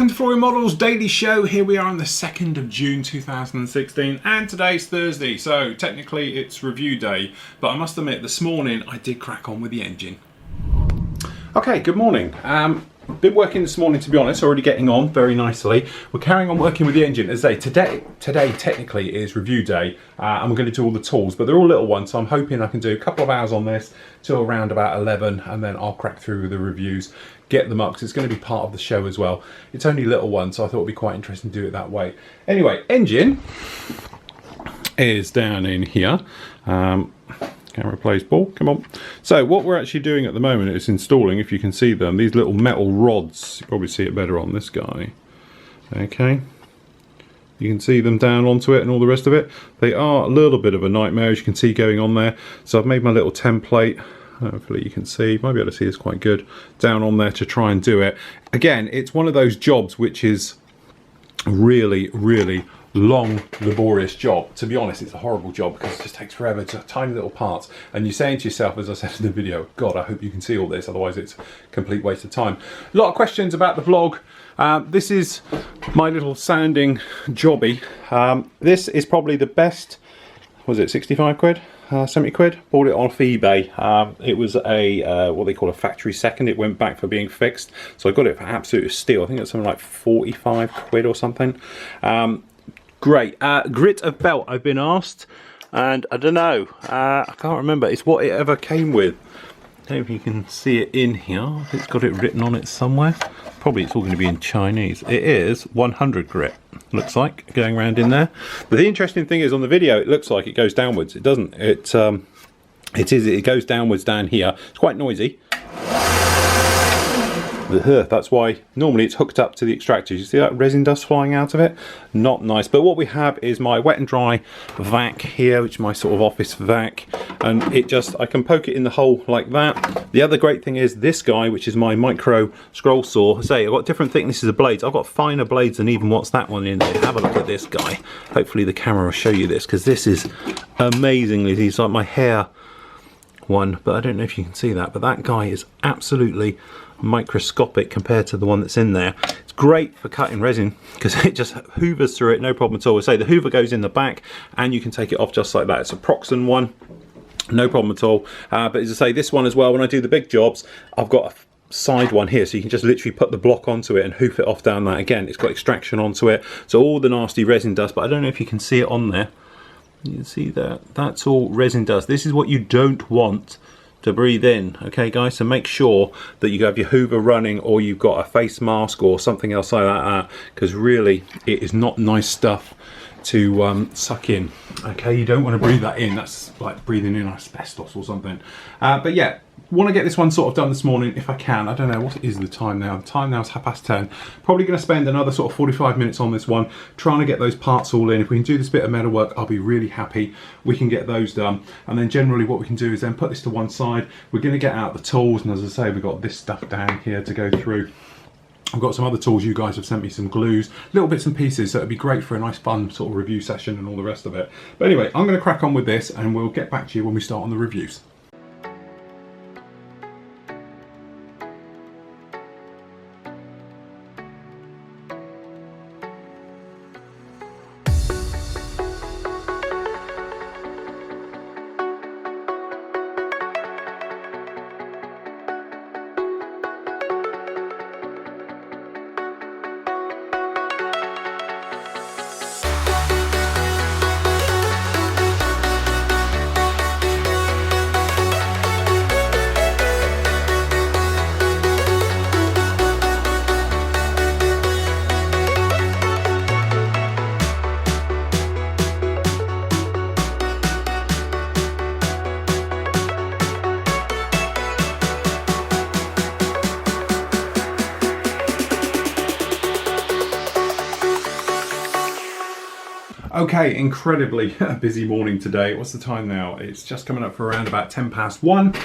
welcome to Flory Models Daily Show. Here we are on the 2nd of June 2016 and today's Thursday, so technically it's review day, but I must admit this morning I did crack on with the engine. Okay, good morning. Been working this morning, to be honest, already getting on very nicely. We're carrying on working with the engine. As I say, today technically is review day, and we're going to do all the tools, but they're all little ones, so I'm hoping I can do a couple of hours on this till around about 11, and then I'll crack through the reviews, get them up, because it's going to be part of the show as well. It's only little ones, so I thought it'd be quite interesting to do it that way. Anyway, engine is down in here. Camera plays ball, come on. So what we're actually doing at the moment is installing, if you can see them, these little metal rods. You probably see it better on this guy. Okay. You can see them down onto it and all the rest of it. They are a little bit of a nightmare, as you can see going on there. So I've made my little template. Hopefully you can see, might be able to see this quite good, down on there to try and do it. Again, it's one of those jobs which is really, really long, laborious job. To be honest, it's a horrible job because it just takes forever. It's tiny little parts, and you're saying to yourself, as I said in the video, God, I hope you can see all this, otherwise it's a complete waste of time. A lot of questions about the vlog. This is my little sounding jobby. This is probably the best, was it 65 quid? 70 quid? Bought it off eBay. It was a what they call a factory second. It went back for being fixed, so I got it for absolute steal. I think it's something like 45 quid or something. Great. Grit of belt, I've been asked, and I don't know, I can't remember. It's what it ever came with. I don't know if you can see it in here. It's got it written on it somewhere. Probably it's all going to be in Chinese. It is 100 grit, looks like, going around in there. But the interesting thing is, on the video it looks like it goes downwards. It doesn't. It goes downwards down here. It's quite noisy. That's why normally it's hooked up to the extractors. You see that resin dust flying out of it? Not nice. But what we have is my wet and dry vac here, which is my sort of office vac, and it just, I can poke it in the hole like that. The other great thing is this guy, which is my micro scroll saw. Say, I've got different thicknesses of blades. I've got finer blades than even what's that one in there. Have a look at this guy. Hopefully the camera will show you this, because this is amazingly, he's like my hair one, but I don't know if you can see that, but that guy is absolutely microscopic compared to the one that's in there. It's great for cutting resin because it just hoovers through it, no problem at all. Say the hoover goes in the back and you can take it off just like that. It's a Proxen one, no problem at all. But as I say, this one as well, when I do the big jobs, I've got a side one here, so you can just literally put the block onto it and hoof it off down that. Again, it's got extraction onto it, so all the nasty resin dust, but I don't know if you can see it on there. You can see that that's all resin dust. This is what you don't want to breathe in, okay guys? So make sure that you have your hoover running, or you've got a face mask or something else like that, because really it is not nice stuff to suck in. Okay, you don't want to breathe that in. That's like breathing in asbestos or something. But yeah, want to get this one sort of done this morning if I can. I don't know, what is the time now? The time now is 10:30. Probably going to spend another sort of 45 minutes on this one, trying to get those parts all in. If we can do this bit of metal work, I'll be really happy. We can get those done, and then generally what we can do is then put this to one side. We're going to get out the tools, and as I say, we've got this stuff down here to go through. I've got some other tools. You guys have sent me some glues, little bits and pieces, so it'd be great for a nice fun sort of review session and all the rest of it. But anyway, I'm going to crack on with this, and we'll get back to you when we start on the reviews. Okay, incredibly busy morning today. What's the time now? It's just coming up for around about 1:10.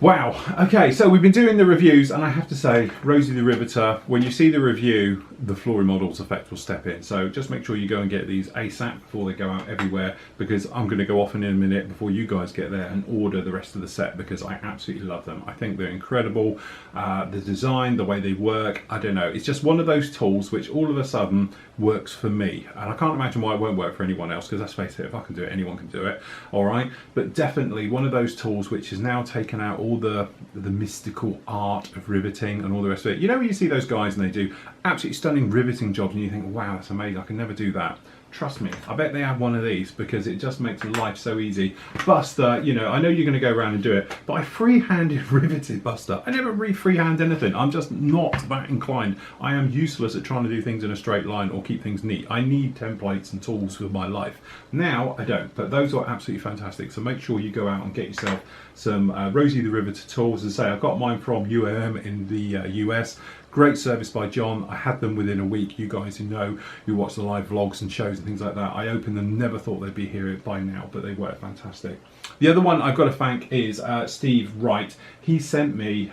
Wow. Okay, so we've been doing the reviews, and I have to say, Rosie the Riveter, when you see the review, the Flory models effect will step in. So just make sure you go and get these ASAP before they go out everywhere, because I'm going to go off in a minute before you guys get there and order the rest of the set, because I absolutely love them. I think they're incredible. The design, the way they work, I don't know, it's just one of those tools which all of a sudden works for me, and I can't imagine why it won't work for anyone else, because let's face it, if I can do it, anyone can do it. All right, but definitely one of those tools which has now taken out all the mystical art of riveting and all the rest of it. You know, when you see those guys and they do absolutely stunning riveting jobs and you think, wow, that's amazing, I can never do that. Trust me, I bet they have one of these, because it just makes life so easy. Buster, you know, I know you're going to go around and do it, but I free-handed riveted Buster. I never freehand anything. I'm just not that inclined. I am useless at trying to do things in a straight line or keep things neat. I need templates and tools for my life. Now I don't, but those are absolutely fantastic. So make sure you go out and get yourself some Rosie the Riveter tools. As I say, I got mine from UAM in the US. Great service by John. I had them within a week. You guys who know, who watch the live vlogs and shows and things like that, I opened them, never thought they'd be here by now, but they were fantastic. The other one I've got to thank is Steve Wright. He sent me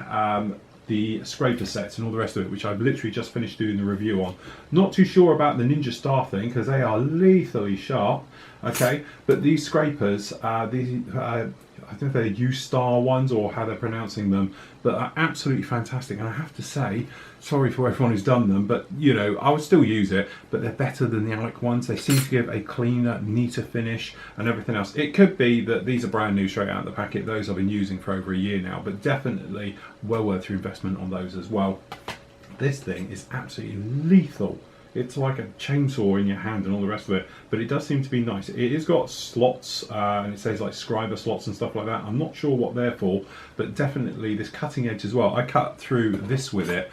the scraper sets and all the rest of it, which I've literally just finished doing the review on. Not too sure about the Ninja Star thing, because they are lethally sharp, okay, but these scrapers, I don't know if they're U-Star ones or how they're pronouncing them, but are absolutely fantastic. And I have to say, sorry for everyone who's done them, but you know, I would still use it, but they're better than the Alec ones. They seem to give a cleaner, neater finish and everything else. It could be that these are brand new straight out of the packet. Those I've been using for over a year now, but definitely well worth your investment on those as well. This thing is absolutely lethal. It's like a chainsaw in your hand and all the rest of it, but it does seem to be nice. It has got slots, and it says like scriber slots and stuff like that. I'm not sure what they're for, but definitely this cutting edge as well. I cut through this with it,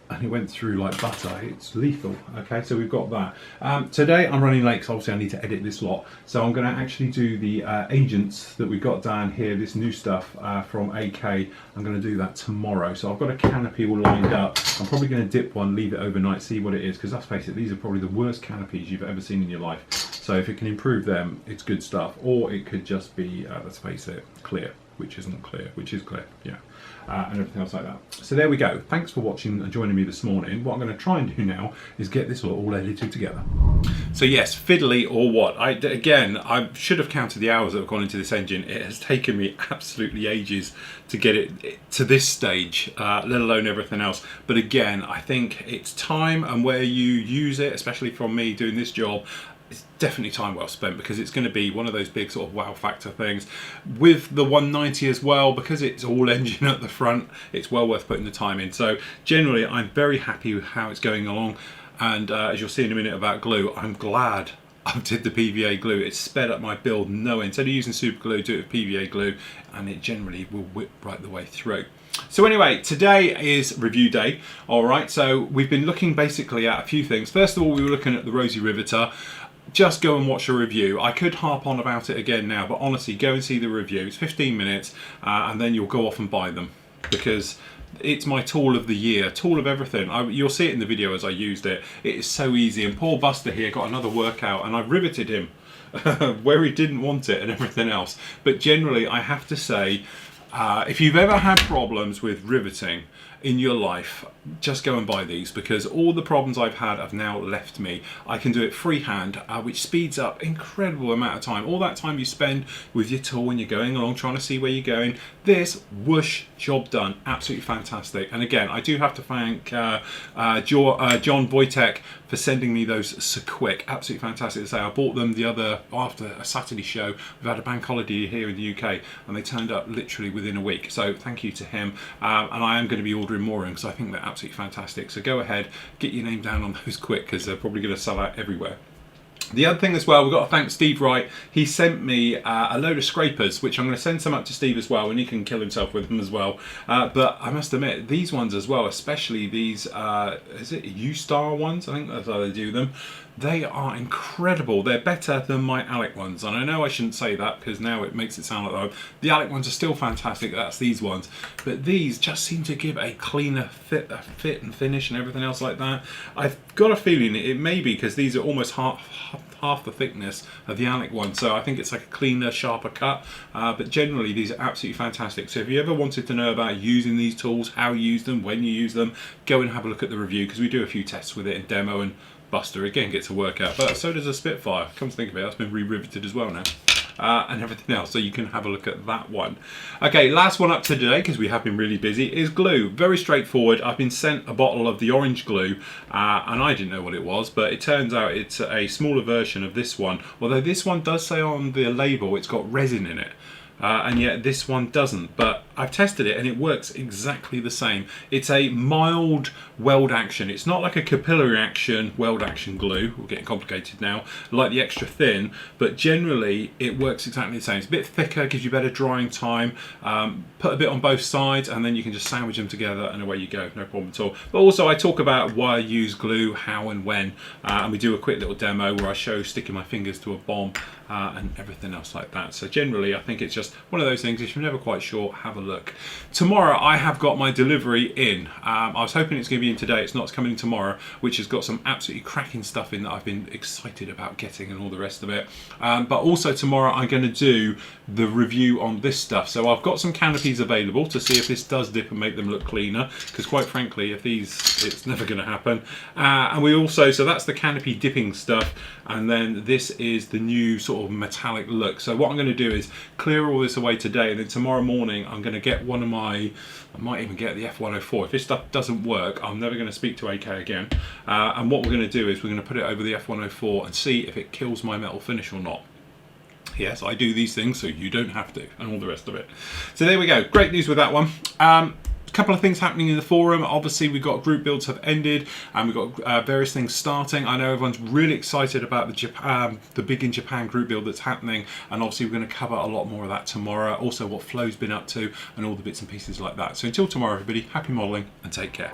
and it went through like butter. It's lethal. Okay, so we've got that. Today I'm running late because obviously I need to edit this lot, so I'm going to actually do the agents that we've got down here, this new stuff from AK. I'm going to do that tomorrow. So I've got a canopy all lined up. I'm probably going to dip one, leave it overnight, see what it is, because let's face it, these are probably the worst canopies you've ever seen in your life. So if it can improve them, it's good stuff. Or it could just be, let's face it, clear, which isn't clear, which is clear, yeah. And everything else like that. So there we go. Thanks for watching and joining me this morning. What I'm going to try and do now is get this all edited together. So yes, fiddly or what? Again, I should have counted the hours that have gone into this engine. It has taken me absolutely ages to get it to this stage, let alone everything else. But again, I think it's time, and where you use it, especially from me doing this job, it's definitely time well spent, because it's going to be one of those big sort of wow factor things. With the 190 as well, because it's all engine at the front, it's well worth putting the time in. So generally I'm very happy with how it's going along, and as you'll see in a minute about glue, I'm glad I did the PVA glue. It's sped up my build no end. Instead of using super glue, do it with PVA glue, and it generally will whip right the way through. So anyway, today is review day. All right, so we've been looking basically at a few things. First of all, we were looking at the Rosie Riveter. Just go and watch a review. I could harp on about it again now, but honestly, go and see the review. It's 15 minutes, and then you'll go off and buy them, because it's my tool of the year, tool of everything. You'll see it in the video as I used it. It is so easy, and poor Buster here got another workout, and I've riveted him where he didn't want it and everything else. But generally, I have to say, if you've ever had problems with riveting in your life, just go and buy these, because all the problems I've had have now left me. I can do it freehand, which speeds up incredible amount of time. All that time you spend with your tool when you're going along trying to see where you're going, this whoosh, job done. Absolutely fantastic. And again, I do have to thank John Wojtek for sending me those so quick. Absolutely fantastic to say. I bought them after a Saturday show. We've had a bank holiday here in the UK, and they turned up literally within a week. So thank you to him. And I am going to be ordering more in, because I think they're absolutely fantastic. So go ahead, get your name down on those quick, because they're probably going to sell out everywhere. The other thing as well, we've got to thank Steve Wright. He sent me a load of scrapers, which I'm going to send some up to Steve as well, and he can kill himself with them as well. But I must admit, these ones as well, especially these, is it U-Star ones? I think that's how they do them. They are incredible. They're better than my Alec ones. And I know I shouldn't say that, because now it makes it sound like the Alec ones are still fantastic. That's these ones. But these just seem to give a cleaner fit and finish and everything else like that. I've got a feeling it may be because these are almost half half the thickness of the Alec one, so I think it's like a cleaner, sharper cut, but generally these are absolutely fantastic. So if you ever wanted to know about using these tools, how you use them, when you use them, go and have a look at the review, because we do a few tests with it in demo, and Buster again gets a workout, but so does a Spitfire. Come to think of it, that's been re-riveted as well now. And everything else, so you can have a look at that one. Okay, last one up today, because we have been really busy, is glue. Very straightforward. I've been sent a bottle of the orange glue, and I didn't know what it was, but it turns out it's a smaller version of this one, although this one does say on the label it's got resin in it. And yet this one doesn't, but I've tested it and it works exactly the same. It's a mild weld action. It's not like a capillary action weld action glue, we're getting complicated now, like the extra thin, but generally it works exactly the same. It's a bit thicker, gives you better drying time. Put a bit on both sides and then you can just sandwich them together and away you go, no problem at all. But also I talk about why I use glue, how and when, and we do a quick little demo where I show sticking my fingers to a bomb and everything else like that. So generally I think it's just one of those things, if you're never quite sure, have a look. Tomorrow I have got my delivery in. I was hoping it's going to be in today, it's not, it's coming in tomorrow, which has got some absolutely cracking stuff in that I've been excited about getting and all the rest of it. But also tomorrow I'm going to do the review on this stuff. So I've got some canopies available to see if this does dip and make them look cleaner, because quite frankly if these, it's never going to happen. And we also, so that's the canopy dipping stuff, and then this is the new sort of metallic look. So what I'm going to do is clear all this away today, and then tomorrow morning I'm going to get one of my, I might even get the F104. If this stuff doesn't work, I'm never going to speak to AK again. And what we're going to do is we're going to put it over the F104 and see if it kills my metal finish or not. Yes, I do these things so you don't have to, and all the rest of it. So there we go, great news with that one. Couple of things happening in the forum. Obviously we've got group builds have ended and we've got various things starting. I know everyone's really excited about the Big in Japan group build that's happening, and obviously we're going to cover a lot more of that tomorrow, also what Flo's been up to and all the bits and pieces like that. So until tomorrow everybody, happy modelling and take care.